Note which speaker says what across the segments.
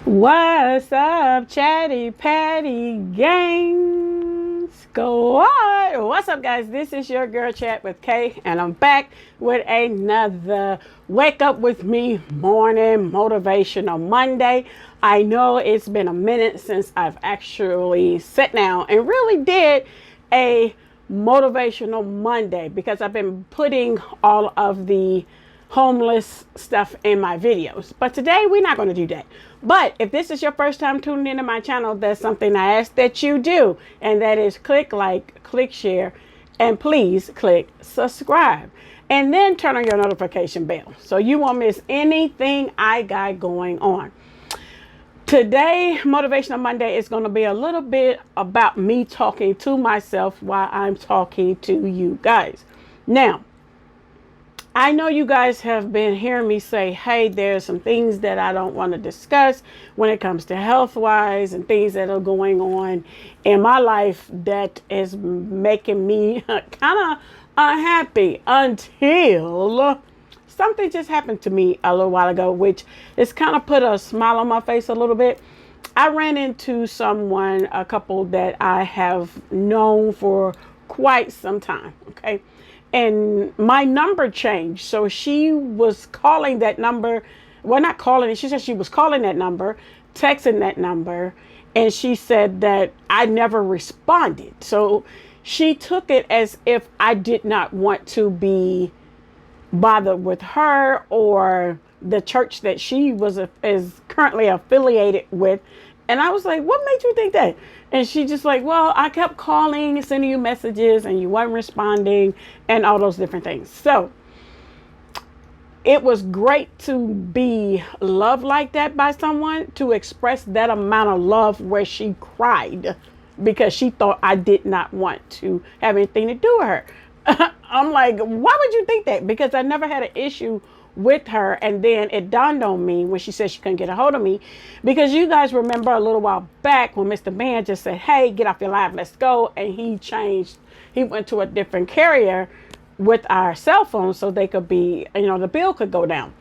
Speaker 1: What's up, chatty patty gangs? Go on. What's up, guys? This is your girl Chat with Kay, and I'm back with another Wake Up With Me morning motivational Monday. I know it's been a minute since I've actually sat down and really did a motivational Monday because I've been putting all of the homeless stuff in my videos. But today we're not going to do that. But if this is your first time tuning into my channel, there's something I ask that you do, and that is click like, click share, and please click subscribe, and then turn on your notification bell so you won't miss anything I got going on. Today, Motivational Monday is going to be a little bit about me talking to myself while I'm talking to you guys. Now, I know you guys have been hearing me say, hey, there's some things that I don't want to discuss when it comes to health-wise and things that are going on in my life that is making me kind of unhappy until something just happened to me a little while ago, which has kind of put a smile on my face a little bit. I ran into a couple that I have known for quite some time, okay? And my number changed. So she was calling that number. Well, not calling it. She said she was calling that number, texting that number. And she said that I never responded. So she took it as if I did not want to be bothered with her or the church that she is currently affiliated with. And I was like, what made you think that? And she just like, well, I kept calling, sending you messages, and you weren't responding, and all those different things. So it was great to be loved like that by someone, to express that amount of love where she cried because she thought I did not want to have anything to do with her. I'm like, why would you think that? Because I never had an issue with her. And then it dawned on me when she said she couldn't get a hold of me, because you guys remember a little while back when Mr. Man just said, hey, get off your live, let's go. And he went to a different carrier with our cell phone so they could be, the bill could go down.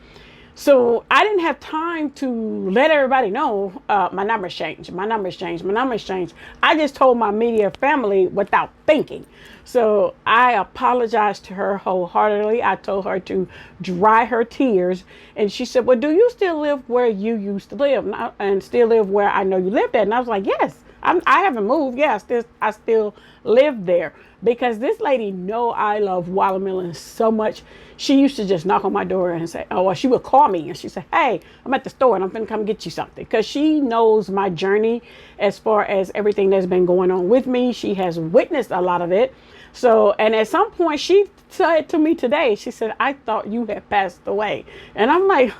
Speaker 1: So I didn't have time to let everybody know my number's changed. I just told my media family without thinking. So I apologized to her wholeheartedly. I told her to dry her tears. And she said, well, do you still live where you used to live and still live where I know you lived at? And I was like, yes, I haven't moved. Yeah, I still live there, because this lady know I love watermelons so much. She used to just knock on my door and say, well, she would call me and she said, hey, I'm at the store and I'm going to come get you something. Because she knows my journey as far as everything that's been going on with me. She has witnessed a lot of it. So, and at some point she said to me today, she said, I thought you had passed away. And I'm like,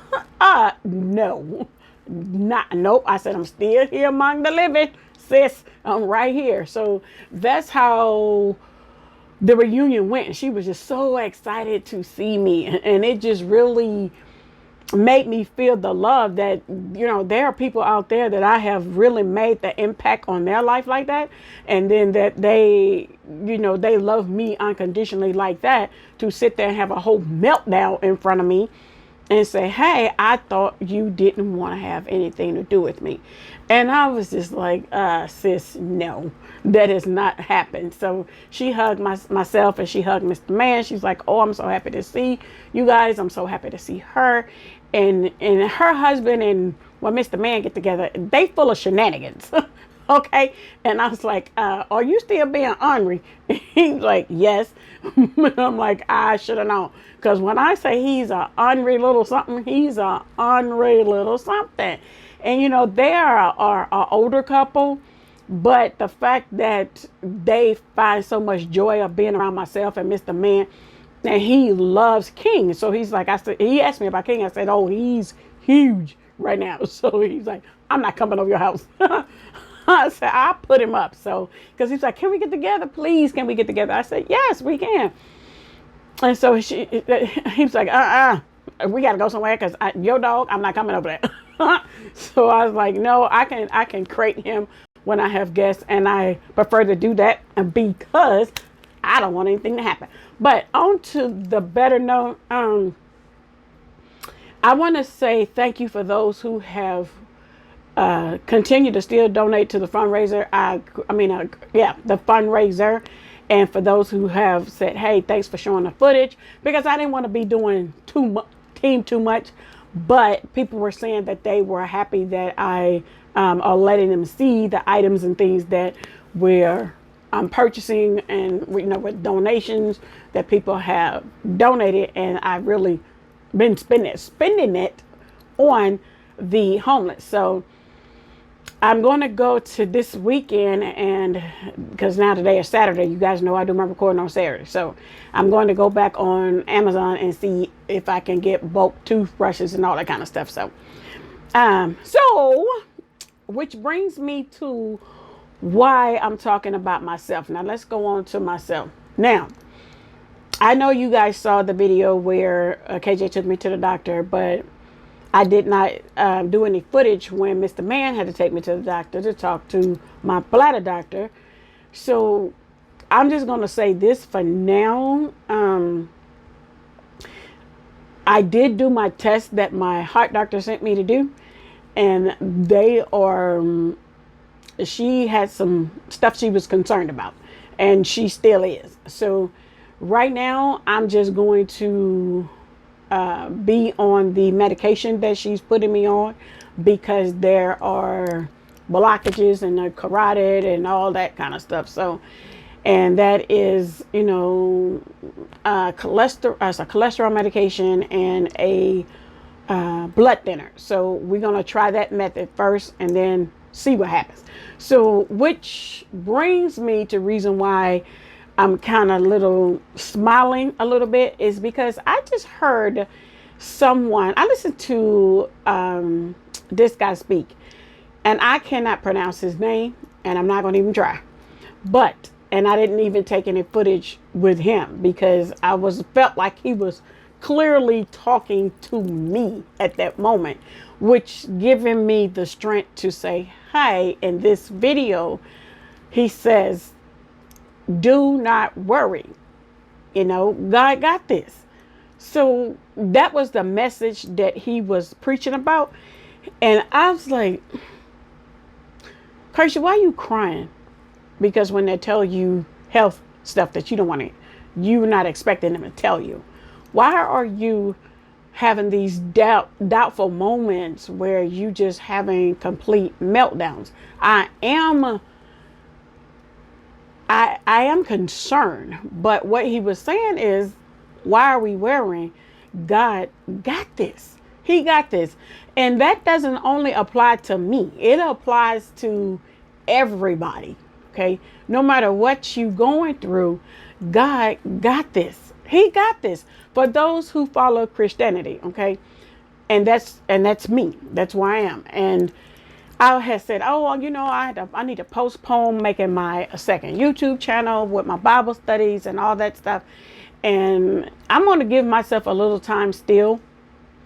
Speaker 1: no, nope. I said, I'm still here among the living, sis. I'm right here. So that's how the reunion went. She was just so excited to see me, and it just really made me feel the love that, there are people out there that I have really made the impact on their life like that. And then that they love me unconditionally like that, to sit there and have a whole meltdown in front of me and say, hey, I thought you didn't want to have anything to do with me. And I was just like, sis, no, that has not happened. So she hugged myself and she hugged Mr. Man. She's like, oh, I'm so happy to see you guys. I'm so happy to see her. And her husband and Mr. Man get together, they full of shenanigans. Okay. And I was like, are you still being ornery? He's like, yes. I'm like, I should have known. Because when I say he's a ornery little something, he's a ornery little something. And they are an older couple, but the fact that they find so much joy of being around myself and Mr. Man, and he loves King. So he's like, he asked me about King. I said, oh, he's huge right now. So he's like, I'm not coming over your house. I said, I'll put him up. So, because he's like, can we get together? Please, can we get together? I said, yes, we can. And so he was like, we got to go somewhere, because your dog, I'm not coming over there. So I was like, no, I can crate him when I have guests, and I prefer to do that because I don't want anything to happen. But on to the better note, I want to say thank you for those who have continue to still donate to the fundraiser. The fundraiser. And for those who have said, hey, thanks for showing the footage, because I didn't want to be doing too much, but people were saying that they were happy that I are letting them see the items and things that I'm purchasing, and with donations that people have donated, and I've really been spending it on the homeless. So I'm going to go to this weekend, and because now today is Saturday, you guys know I do my recording on Saturday. So I'm going to go back on Amazon and see if I can get bulk toothbrushes and all that kind of stuff. So, which brings me to why I'm talking about myself. Now let's go on to myself. Now, I know you guys saw the video where KJ took me to the doctor, but I did not do any footage when Mr. Man had to take me to the doctor to talk to my bladder doctor. So I'm just going to say this for now. I did do my test that my heart doctor sent me to do, and she had some stuff she was concerned about, and she still is. So right now I'm just going to be on the medication that she's putting me on, because there are blockages and the carotid and all that kind of stuff. So, and that is, cholesterol medication and a blood thinner. So we're going to try that method first and then see what happens. So, which brings me to reason why I'm kind of smiling a little bit, is because I just heard I listened to this guy speak, and I cannot pronounce his name, and I'm not going to even try. And I didn't even take any footage with him, because I felt like he was clearly talking to me at that moment, which giving me the strength to say, hey, in this video, he says, do not worry. God got this. So that was the message that he was preaching about. And I was like, Kirsty, why are you crying? Because when they tell you health stuff that you don't want to, you're not expecting them to tell you. Why are you having these doubtful moments where you just having complete meltdowns? I am concerned, but what he was saying is, why are we worrying? God got this. He got this. And that doesn't only apply to me. It applies to everybody. Okay. No matter what you're going through, God got this. He got this for those who follow Christianity. Okay. And that's me. That's where I am. And I had said, I need to postpone making my second YouTube channel with my Bible studies and all that stuff. And I'm going to give myself a little time still.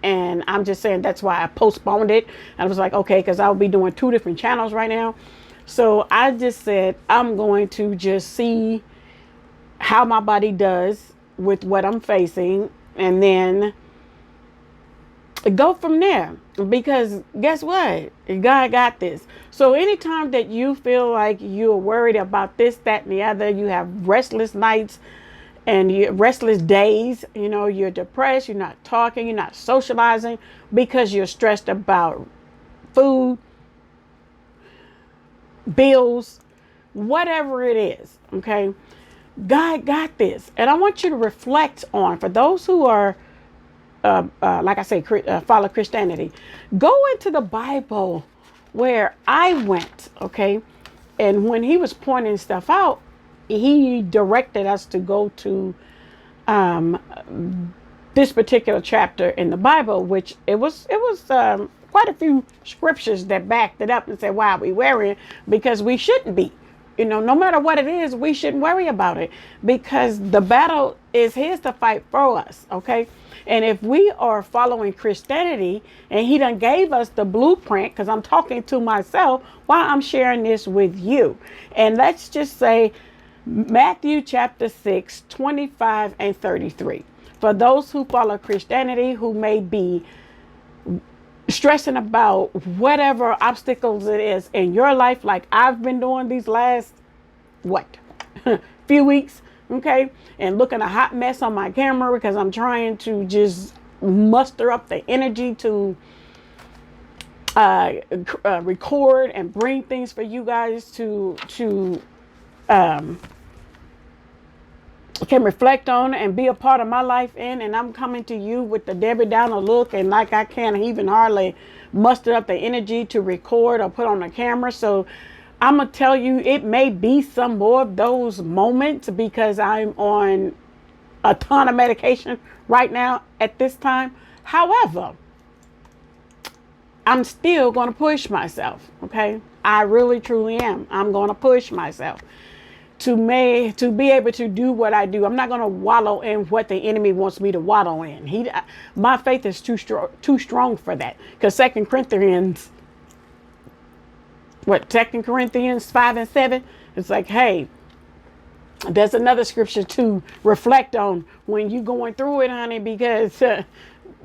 Speaker 1: And I'm just saying that's why I postponed it. I was like, okay, because I'll be doing 2 different channels right now. So I just said, I'm going to just see how my body does with what I'm facing, and then go from there, because guess what? God got this. So anytime that you feel like you're worried about this, that, and the other, you have restless nights and restless days, you're depressed, you're not talking, you're not socializing because you're stressed about food, bills, whatever it is. Okay. God got this. And I want you to reflect on, for those who are, like I say, follow Christianity, go into the Bible where I went. Okay. And when he was pointing stuff out, he directed us to go to this particular chapter in the Bible, which it was quite a few scriptures that backed it up and said, why are we worrying? Because we shouldn't be. No matter what it is, we shouldn't worry about it, because the battle is his to fight for us. Okay. And if we are following Christianity, and he done gave us the blueprint, because I'm talking to myself while I'm sharing this with you. And let's just say Mathew chapter 6, 25 and 33. For those who follow Christianity, who may be stressing about whatever obstacles it is in your life, like I've been doing these last, few weeks, okay? And looking a hot mess on my camera because I'm trying to just muster up the energy to record and bring things for you guys to can reflect on and be a part of my life in. And I'm coming to you with the Debbie Downer look, and like I can't even hardly muster up the energy to record or put on the camera. So I'm gonna tell you, it may be some more of those moments because I'm on a ton of medication right now at this time. However, I'm still going to push myself. Okay. I really, truly am. I'm going to push myself to be able to do what I do. I'm not going to wallow in what the enemy wants me to wallow in. My faith is too strong for that. Because 2 Corinthians 5:7, it's like, hey, there's another scripture to reflect on when you're going through it, honey, because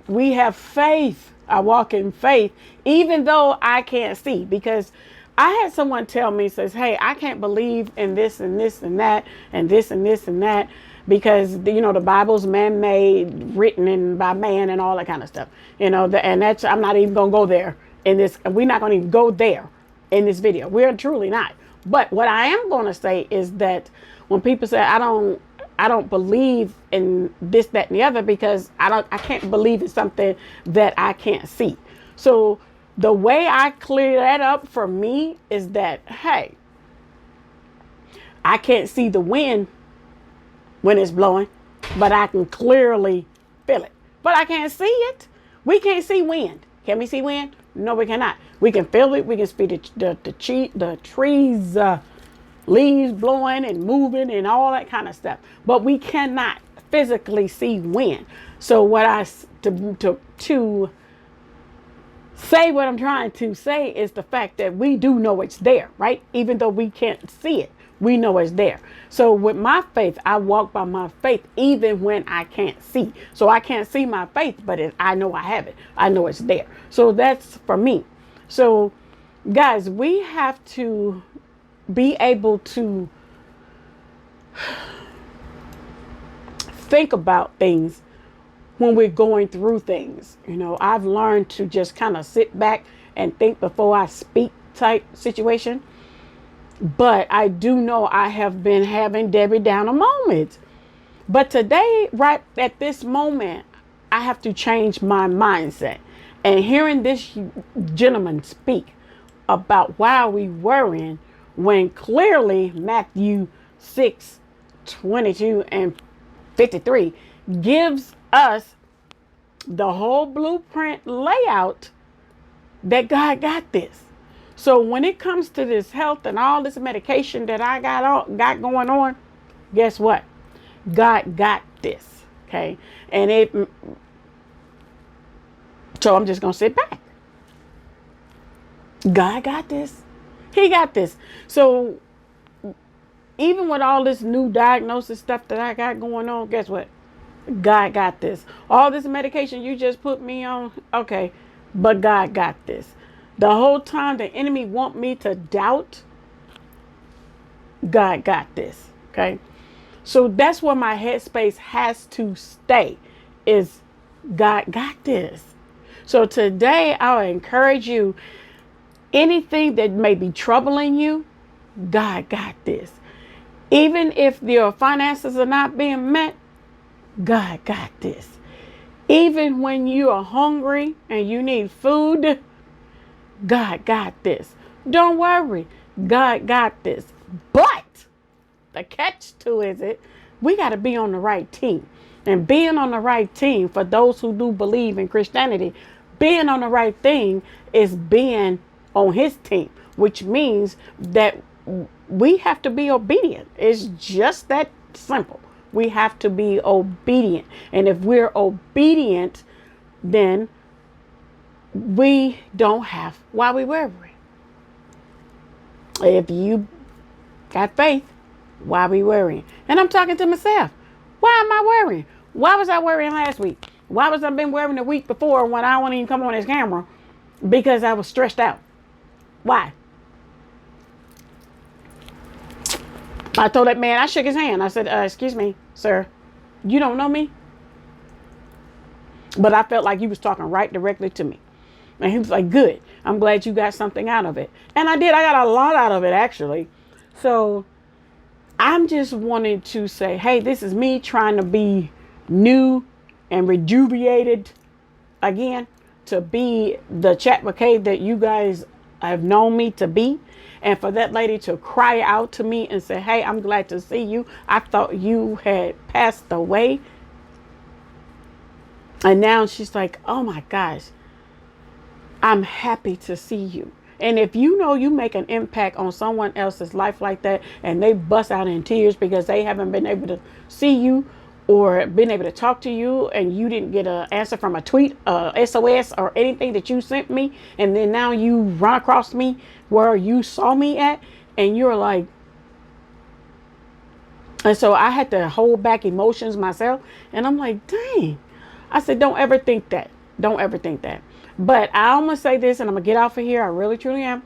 Speaker 1: we have faith. I walk in faith, even though I can't see. Because I had someone tell me, says, hey, I can't believe in this and this and that and this and this and that because, you know, the Bible's man-made, written by man and all that kind of stuff. You know, and that's, I'm not even going to go there in this. We're not going to even go there in this video. We're truly not. But what I am going to say is that when people say, I don't believe in this, that, and the other, because I can't believe in something that I can't see. So the way I clear that up for me is that, hey, I can't see the wind when it's blowing, but I can clearly feel it. But I can't see it. We can't see wind. Can we see wind? No, we cannot. We can feel it. We can see the trees, leaves blowing and moving and all that kind of stuff. But we cannot physically see wind. So what to say what I'm trying to say is the fact that we do know it's there, right? Even though we can't see it, we know it's there. So with my faith, I walk by my faith even when I can't see. So I can't see my faith, but I know I have it. I know it's there. So that's for me. So guys, we have to be able to think about things when we're going through things. You know, I've learned to just kind of sit back and think before I speak type situation. But I do know I have been having Debbie Downer moments. But today, right at this moment, I have to change my mindset. And hearing this gentleman speak about why are we worrying when clearly Mathew 6:22 and 53 gives us the whole blueprint layout that God got this. So when it comes to this health and all this medication that I got going on, guess what? God got this. Okay. And so I'm just going to sit back. God got this. He got this. So even with all this new diagnosis stuff that I got going on, guess what? God got this. All this medication you just put me on, okay, but God got this. The whole time the enemy want me to doubt, God got this, okay? So that's where my headspace has to stay, is God got this. So today I'll encourage you, anything that may be troubling you, God got this. Even if your finances are not being met, God got this. Even when you are hungry and you need food, God got this. Don't worry. God got this. But the catch to it, we got to be on the right team. And being on the right team, for those who do believe in Christianity, being on the right thing is being on his team, which means that we have to be obedient. It's just that simple. We have to be obedient. And if we're obedient, then we don't have why we worry. If you got faith, why we worrying? And I'm talking to myself. Why am I worrying? Why was I worrying last week? Why was I been worrying the week before when I won't even come on this camera? because I was stressed out. Why? I told that man, I shook his hand. I said, excuse me, sir, you don't know me? But I felt like he was talking right directly to me. And he was like, good. I'm glad you got something out of it. And I did. I got a lot out of it, actually. So I'm just wanting to say, hey, this is me trying to be new and rejuvenated again, to be the Chat McKay that you guys have known me to be. And for that lady to cry out to me and say, hey, I'm glad to see you. I thought you had passed away. And now she's like, oh my gosh, I'm happy to see you. And if you know you make an impact on someone else's life like that, and they bust out in tears because they haven't been able to see you or been able to talk to you, and you didn't get an answer from a tweet, SOS or anything that you sent me, and then now you run across me where you saw me at, and you're like, and so I had to hold back emotions myself, and I'm like, dang. I said, don't ever think that. Don't ever think that. But I'm going to say this, and I'm going to get off of here. I really, truly am.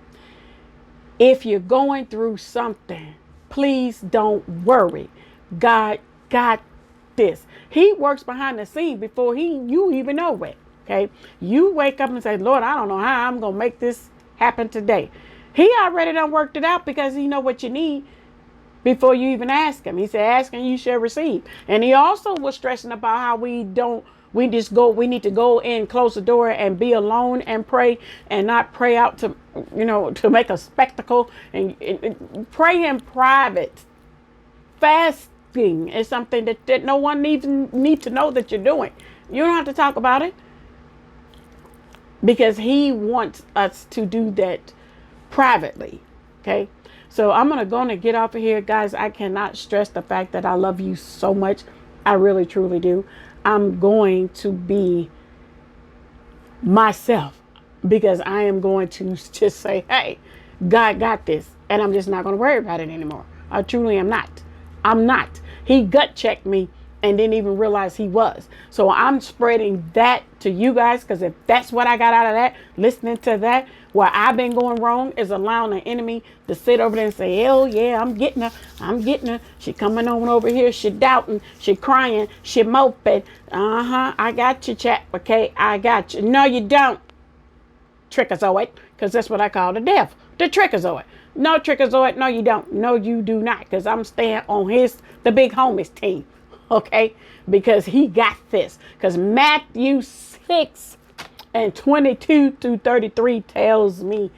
Speaker 1: If you're going through something, please don't worry. God got this. He works behind the scene before you even know it. Okay. You wake up and say, Lord, I don't know how I'm going to make this happen today. He already done worked it out because he know what you need before you even ask him. He said, ask and you shall receive. And he also was stressing about how we need to go in, close the door and be alone and pray, and not pray out to, to make a spectacle, and pray in private. Fasting is something that no one need to know that you're doing. You don't have to talk about it, because he wants us to do that privately. Okay. So I'm going to get off of here, guys. I cannot stress the fact that I love you so much. I really, truly do. I'm going to be myself, because I am going to just say, hey, God got this. And I'm just not going to worry about it anymore. I truly am not. I'm not. He gut checked me and didn't even realize he was. So I'm spreading that to you guys, because if that's what I got out of that, listening to that, where I've been going wrong is allowing the enemy to sit over there and say, hell yeah, I'm getting her. She coming on over here. She doubting. She crying. She moping. I got you, Chat. Okay, I got you. No, you don't. Trickazoid, because that's what I call the devil. The trickazoid. No, trickazoid. No, you don't. No, you do not. Because I'm staying on the big homies team. Okay, because he got this. Because Mathew 6 and 22 through 33 tells me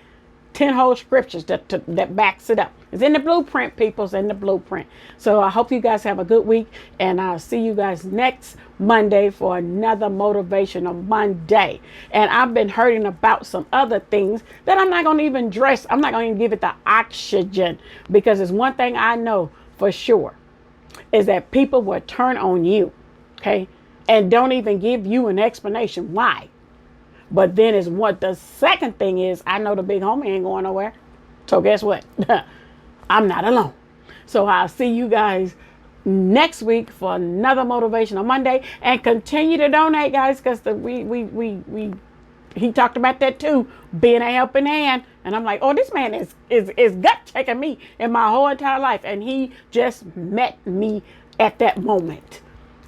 Speaker 1: 10 whole scriptures that backs it up. It's in the blueprint, people. It's in the blueprint. So I hope you guys have a good week, and I'll see you guys next Monday for another Motivational Monday. And I've been hurting about some other things that I'm not going to even address. I'm not going to even give it the oxygen, because it's one thing I know for sure, is that people will turn on you, okay, and don't even give you an explanation why. But then is what the second thing is, I know the big homie ain't going nowhere. So guess what? I'm not alone. So I'll see you guys next week for another Motivational Monday, and continue to donate, guys, because he talked about that too, being a helping hand. And I'm like, oh, this man is gut checking me in my whole entire life. And he just met me at that moment.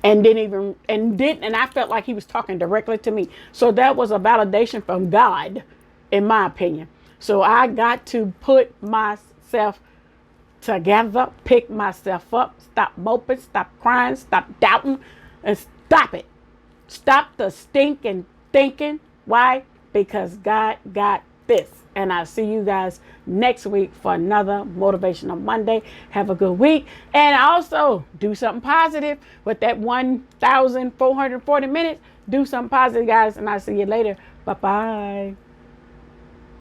Speaker 1: And I felt like he was talking directly to me. So that was a validation from God, in my opinion. So I got to put myself together, pick myself up, stop moping, stop crying, stop doubting, and stop it. Stop the stinking thinking. Why? Because God got this. And I'll see you guys next week for another Motivational Monday. Have a good week. And also do something positive with that 1,440 minutes. Do something positive, guys. And I'll see you later. Bye-bye.